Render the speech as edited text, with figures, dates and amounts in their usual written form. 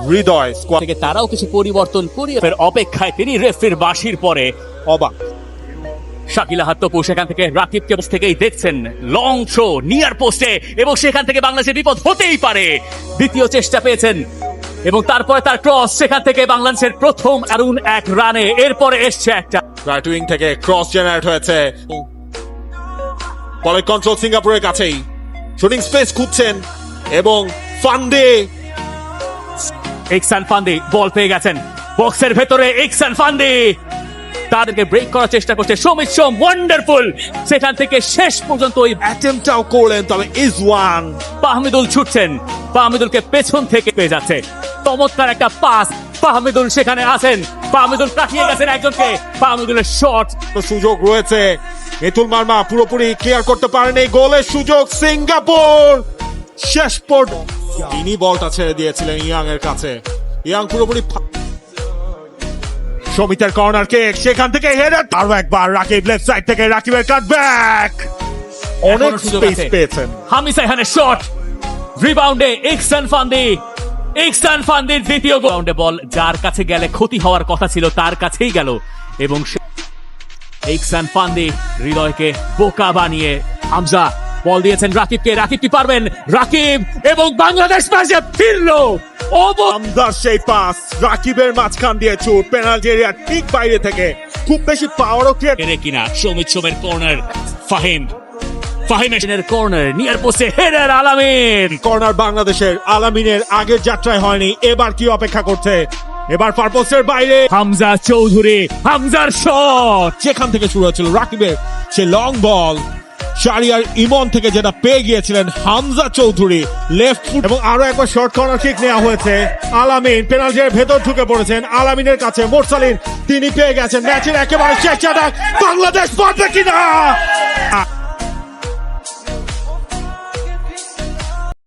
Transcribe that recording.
হৃদয় squad থেকে তারাও কিছু পরিবর্তন করিয়ে অপেক্ষায় তিনি রেফারির বাঁশির পরে অবাক। শাকিলা হাত্তপু সেখান থেকে রাকিবকে থেকেই দেখছেন লং থ্রো নিয়ার পোস্টে এবং সেখান থেকে বাংলাদেশের বিপদ হতেই পারে। দ্বিতীয় চেষ্টা পেয়েছেন এবং তারপরে তার ক্রস, সেখান থেকে বাংলাদেশের প্রথম আরুন এক রানে। এরপরে এসছে একটা রাইট উইং থেকে ক্রস জেনারেট হয়েছে, বলের কন্ট্রোল সিঙ্গাপুরের কাছেই, শুটিং স্পেস খুঁজছেন এবং ফান্ডে ইকসান ফান্দি বল পেয়ে গেছেন বক্সের ভেতরে। ইকসান ফান্দি তাদেরকে ব্রেক করার চেষ্টা করছে সমিত সোম, ওয়ান্ডারফুল। সেখান থেকে শেষ পর্যন্ত ওই অ্যাটেম্পটাও করলেন, তবে ইজ ওয়ান। ফাহমিদুল ছুটছেন, ফাহমিদুলকে পেছন থেকে পেয়ে যাচ্ছে, চমৎকার একটা পাস। ফাহমিদুল সেখানে আছেন, ফাহমিদুল কাটিয়ে গেছেন একজনকে, ফাহমিদুলের শট। সুযোগ রয়েছে, মিতুল মার্মা পুরোপুরি ক্লিয়ার করতে পারেনি, গোলের সুযোগ সিঙ্গাপুর। শেষ পর্যন্ত তিনি বলটা ছেড়ে দিয়েছিলেন ইয়াং এর কাছে, ইয়াং পুরোপুরি সমিতের কর্নার কিক, সেখান থেকে হেডার, আরো একবার রাকিব লেফট সাইড থেকে, রাকিবের কাটব্যাক, অনেক স্পেস পেয়েছেন। Hamid সাইহানের shot, রিবাউন্ডে Ikhsan Fandi, Ikhsan ফান্দির দ্বিতীয় রাউন্ডে বল যার কাছে গেলে ক্ষতি হওয়ার কথা ছিল তার কাছেই গেল এবং ইকসান ফান্দি হৃদয়কে বোকা বানিয়ে হামজা বল দিয়েছেন রাকিবকে, রাকিব কি পারবেন, রাকিব এবং বাংলাদেশ ম্যাচে ফিরলো। হামজার সেই পাস, রাকিবের মাঝখান দিয়ে চুট, পেনাল্টি এরিয়ার ঠিক বাইরে থেকে, খুব বেশি পাওয়ারও ক্রিয়েট কিনা সমিত সোমের কর্নার, ফাহিমের কর্নার নিয়ার পোস্টে হেডার আলামিন। কর্নার বাংলাদেশের, আলামিনের আগের যাত্রায় হয়নি, এবার কি অপেক্ষা করছে, এবার পারপোসের বাইরে হামজা চৌধুরী, হামজার শট যেখান থেকে শুরু হয়েছিল রাকিবের সে লং বল, শারিয়ার ইমন থেকে যেটা পেয়ে গিয়েছিলেন হামজা চৌধুরী লেফট ফুট, এবং আরো একবার শর্ট কর্নার কিক নেওয়া হয়েছে। আলামিন পেনাল্টির ভেতর ঢুকে পড়েছেন, আলামিনের কাছে মোরসালিন, তিনি পেয়ে গেছেন ম্যাচের একেবারে শেষ অ্যাটাক, বাংলাদেশ পারবে কিনা।